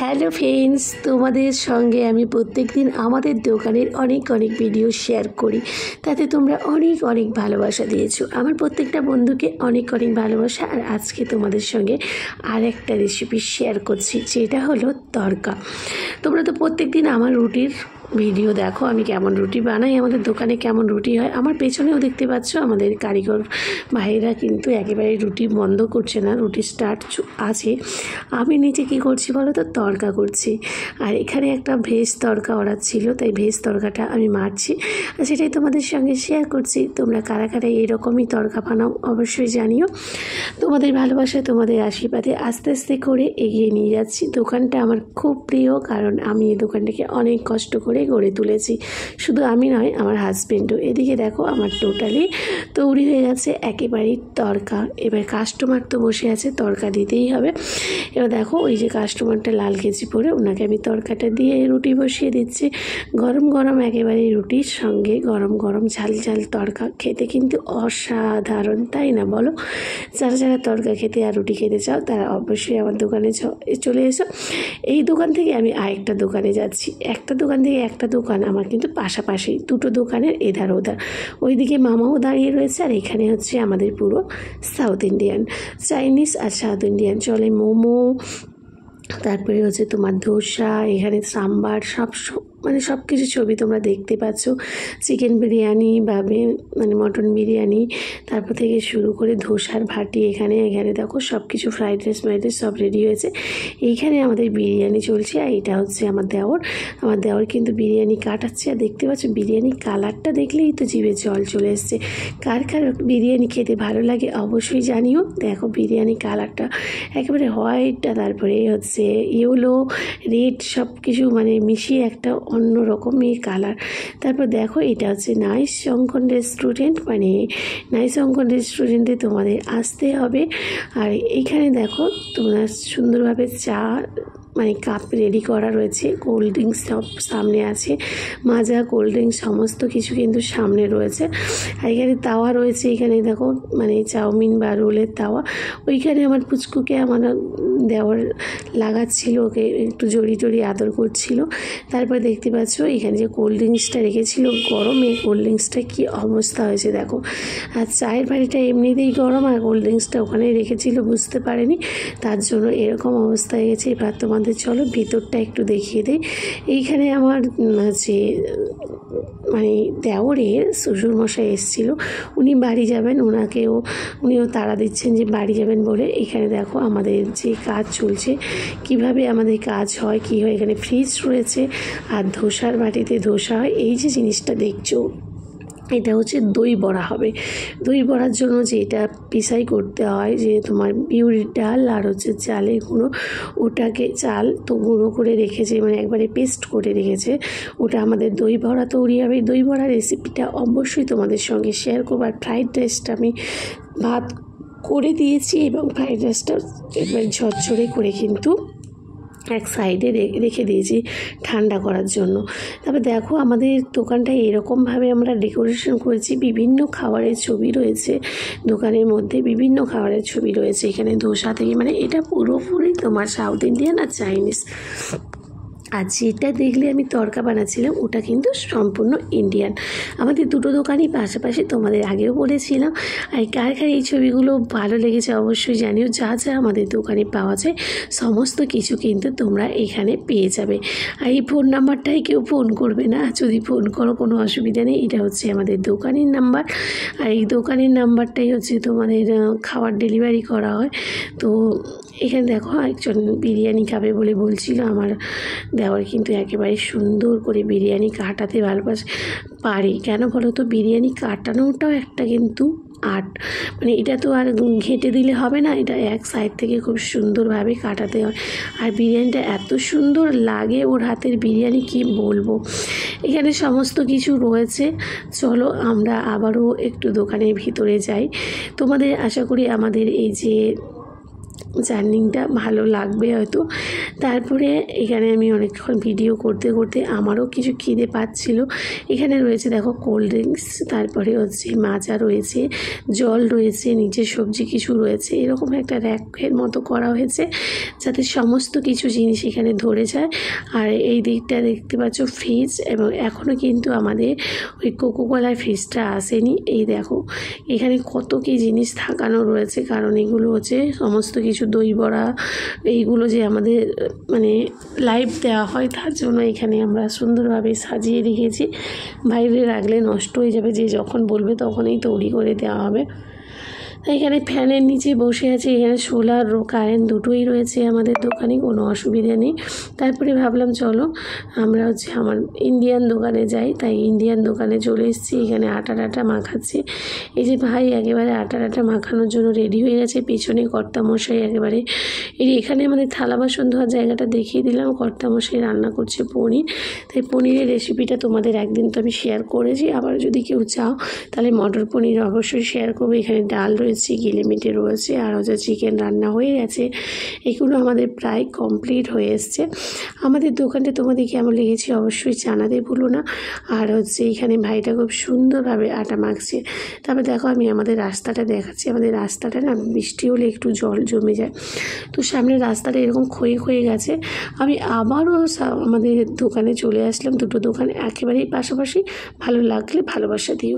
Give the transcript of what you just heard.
Hello friends, তোমাদের সঙ্গে আমি প্রত্যেক দিন আমাদের দোকানের অনেক ভিডিও শেয়ার করি, তাতে তোমরা অনেক ভালোবাসা দিয়েছো। আমার প্রত্যেকটা বন্ধুকে অনেক ভালোবাসা। আর আজকে তোমাদের সঙ্গে আর একটা রেসিপি শেয়ার করছি, যেটা হলো তড়কা। তোমরা তো প্রত্যেক দিন আমার রুটির ভিডিও দেখো, আমি কেমন রুটি বানাই, আমাদের দোকানে কেমন রুটি হয়। আমার পেছনেও দেখতে পাচ্ছ আমাদের কারিগর ভাইরা কিন্তু একেবারে রুটি বন্ধ করছে না, রুটি স্টার্ট আছে। আমি নিচে কী করছি বলো তো, তড়কা করছি। আর এখানে একটা ভেজ তড়কা অর্ডার ছিল, তাই ভেজ তড়কাটা আমি মারছি আর সেটাই তোমাদের সঙ্গে শেয়ার করছি। তোমরা কারা এরকমই তড়কা বানাও অবশ্যই জানিও। তোমাদের ভালোবাসা, তোমাদের আশীর্বাদে আস্তে আস্তে করে এগিয়ে নিয়ে যাচ্ছি। দোকানটা আমার খুব প্রিয়, কারণ আমি এই দোকানটাকে অনেক কষ্ট করে গড়ে তুলেছি। শুধু আমি নয়, আমার হাজবেন্ডও। এদিকে দেখো আমার টোটালি তৈরি হয়ে গেছে একেবারেই তড়কা। এবার কাস্টমার তো বসে আছে, তড়কা দিতেই হবে। এবার দেখো ওই যে কাস্টমারটা লাল কেজি পরে, ওনাকে আমি তড়কাটা দিয়ে রুটি বসিয়ে দিচ্ছি। গরম একেবারে রুটির সঙ্গে গরম ঝাল তড়কা খেতে কিন্তু অসাধারণ, তাই না বলো? যারা তড়কা খেতে আর রুটি খেতে চাও তারা অবশ্যই আমার দোকানে চলে এসো। এই দোকান থেকে আমি আরেকটা দোকানে যাচ্ছি। একটা দোকান থেকে একটা দোকান আমার কিন্তু পাশাপাশি, দুটো দোকানের এধার ওধার। ওইদিকে মামাও দাঁড়িয়ে রয়েছে, আর এখানে হচ্ছে আমাদের পুরো সাউথ ইন্ডিয়ান, চাইনিজ আর সাউথ ইন্ডিয়ান চলে। মোমো, তারপরে হচ্ছে তোমার ধোসা, এখানে সাম্বার, সব কিছু ছবি তোমরা দেখতে পাচ্ছ। চিকেন বিরিয়ানি বা মটন বিরিয়ানি, তারপর থেকে শুরু করে ধোসার ভাটি। এখানে দেখো সব কিছু ফ্রাইড রাইস সব রেডি হয়েছে। এইখানে আমাদের বিরিয়ানি চলছে, আর এটা হচ্ছে আমার দেওর কিন্তু বিরিয়ানি কাটাচ্ছে। আর দেখতে পাচ্ছ বিরিয়ানি কালারটা দেখলেই তো জিভে জল চলে এসছে। কার বিরিয়ানি খেতে ভালো লাগে অবশ্যই জানিও। দেখো বিরিয়ানি কালারটা একেবারে হোয়াইট, তারপরে হচ্ছে ইয়েলো, রেড, সব কিছু মিশিয়ে একটা অন্য রকমই কালার। তারপর দেখো এটা হচ্ছে নাইস অঙ্কন রেস্টুরেন্ট, নাইস অঙ্কন রেস্টুরেন্টে তোমাদের আসতে হবে। আর এইখানে দেখো তোমরা সুন্দরভাবে চা কাপ রেডি করা রয়েছে, কোল্ড ড্রিঙ্কস সব সামনে আছে, মাজা কোল্ড ড্রিঙ্কস সমস্ত কিছু কিন্তু সামনে রয়েছে। আর এখানে তাওয়া রয়েছে, এখানে দেখো চাউমিন বা রোলের তাওয়া। ওইখানে আমার পুচকুকে আমার দেওয়ার লাগাচ্ছিল, ওকে একটু জড়ি আদর করছিল। তারপর দেখতে পাচ্ছ এখানে যে কোল্ড ড্রিঙ্কসটা রেখেছিল গরমে, কোল্ড ড্রিঙ্কসটা কী অবস্থা হয়েছে দেখো। আর চায়ের বাড়িটা এমনিতেই গরম, আর কোল্ড ড্রিঙ্কসটা ওখানেই রেখেছিল, বুঝতে পারেনি, তার জন্য এরকম অবস্থা হয়ে গেছে। এবার তোমাদের চলো ভিতরটা একটু দেখিয়ে দেই। এইখানে আমার হচ্ছে দেওরের শ্বশুরমশাই এসেছিলো, উনি বাড়ি যাবেন, উনিও তাড়া দিচ্ছেন যে বাড়ি যাবেন বলে। এখানে দেখো আমাদের যে কাজ চলছে, কিভাবে আমাদের কাজ হয়, কী হয়। এখানে ফ্রিজ রয়েছে, আর ধোসার বাটিতে ধোসা হয়। এই যে জিনিসটা দেখছো, এটা হচ্ছে দই বড়া হবে। দই বড়ার জন্য যে এটা পিসাই করতে হয়, যে তোমার বিউলির ডাল আর হচ্ছে চালের গুঁড়ো, ওটাকে চাল তো গুঁড়ো করে রেখেছে, একবারে পেস্ট করে রেখেছে, ওটা আমাদের দই বড়া তৈরি হবে। দই বড়ার রেসিপিটা অবশ্যই তোমাদের সঙ্গে শেয়ার করবো। আর ফ্রাইড রাইসটা আমি ভাত করে দিয়েছি, এবং ফ্রাইড রাইসটা একবার ঝরঝরে করে কিন্তু এক সাইডে রেখে দিয়েছি ঠান্ডা করার জন্য। তারপর দেখো আমাদের দোকানটা এরকমভাবে আমরা ডেকোরেশন করেছি, বিভিন্ন খাবারের ছবি রয়েছে দোকানের মধ্যে, বিভিন্ন খাবারের ছবি রয়েছে এখানে ধোসা থেকে। এটা পুরোপুরি তোমার সাউথ ইন্ডিয়ান আর চাইনিজ। আর যেটা দেখলে আমি তড়কা বানাচ্ছিলাম, ওটা কিন্তু সম্পূর্ণ ইন্ডিয়ান। আমাদের দুটো দোকানই পাশাপাশি, তোমাদের আগেও বলেছিলাম। আর কার এই ছবিগুলো ভালো লেগেছে অবশ্যই জানিও। যা আমাদের দোকানে পাওয়া যায় সমস্ত কিছু কিন্তু তোমরা এখানে পেয়ে যাবে। আর এই ফোন নাম্বারটাই কেউ ফোন করবে না, যদি ফোন করো কোনো অসুবিধা নেই। এটা হচ্ছে আমাদের দোকানের নাম্বার, আর এই দোকানের নাম্বারটাই হচ্ছে তোমাদের খাবার ডেলিভারি করা হয়। তো এখানে দেখো একজন বিরিয়ানি খাবে বলে বলছিল, আমার দেওয়ার কিন্তু একেবারে সুন্দর করে বিরিয়ানি কাটাতে পারে। কেন বলো তো, বিরিয়ানি কাটানোটাও একটা কিন্তু আর্ট, এটা তো আর ঘেঁটে দিলে হবে না, এটা এক সাইড থেকে খুব সুন্দরভাবে কাটাতে হয়। আর বিরিয়ানিটা এত সুন্দর লাগে ওর হাতের বিরিয়ানি, কি বলবো। এখানে সমস্ত কিছু রয়েছে। চলো আমরা আবারও একটু দোকানের ভিতরে যাই। তোমাদের আশা করি আমাদের এই যে জার্নিটা ভালো লাগবে হয়তো। তারপরে এখানে আমি অনেকক্ষণ ভিডিও করতে করতে আমারও কিছু খিদে পাচ্ছিল। এখানে রয়েছে দেখো কোল্ড ড্রিঙ্কস, তারপরে হচ্ছে মাজা রয়েছে, জল রয়েছে, নিচে সবজি কিছু রয়েছে, এরকম একটা র্যাকের মতো করা হয়েছে যাতে সমস্ত কিছু জিনিস এখানে ধরে যায়। আর এই দিকটা দেখতে পাচ্ছ ফ্রিজ, এবং এখনও কিন্তু আমাদের ওই কোকোকলার ফ্রিজটা আসেনি। এই দেখো এখানে কত কী জিনিস থাকানো রয়েছে, কারণ এগুলো হচ্ছে সমস্ত কিছু দই বড়া, এইগুলো যে আমাদের মানে লাইভ দেওয়া হয় তার জন্য এখানে আমরা সুন্দরভাবে সাজিয়ে রেখেছি। বাইরে রাখলে নষ্ট হয়ে যাবে, যে যখন বলবে তখনই তৈরি করে দেওয়া হবে। এখানে ফ্যানের নিচে বসে আছে, এখানে সোলার কারেন্ট দুটোই রয়েছে আমাদের দোকানে, কোনো অসুবিধা নেই। তারপরে ভাবলাম চলো আমরা হচ্ছে আমার ইন্ডিয়ান দোকানে যাই, তাই ইন্ডিয়ান দোকানে চলে এসেছি। এখানে আটা টাটা মাখাচ্ছে, এই যে ভাই একেবারে আটা টাটা মাখানোর জন্য রেডি হয়ে গেছে। পেছনে কর্তামশাই একেবারে এখানে আমাদের থালা বাসন ধোয়ার জায়গাটা দেখিয়ে দিলাম। কর্তামশাই রান্না করছে পনির, তাই পনিরের রেসিপিটা তোমাদের একদিন তো আমি শেয়ার করেছি, আবার যদি কেউ চাও তাহলে মটর পনির অবশ্যই শেয়ার করবো। এখানে ডাল রয়েছে, গিলেমিটে রয়েছে, আর হচ্ছে চিকেন রান্না হয়ে গেছে। এগুলো আমাদের প্রায় কমপ্লিট হয়ে এসছে। আমাদের দোকানটা তোমাদের কেমন লেগেছে অবশ্যই জানাতে ভুলো না। আর হচ্ছে এখানে ভাইটা খুব সুন্দরভাবে আটা মাখছে। তারপর দেখো আমি আমাদের রাস্তাটা দেখাচ্ছি। আমাদের রাস্তাটা না বৃষ্টি হলে একটু জল জমে যায়, তো সামনের রাস্তাটা এরকম ক্ষয়ে ক্ষয়ে গেছে। আমি আবারও আমাদের দোকানে চলে আসলাম, দুটো দোকান একেবারেই পাশাপাশি। ভালো লাগলে ভালোবাসা দিও।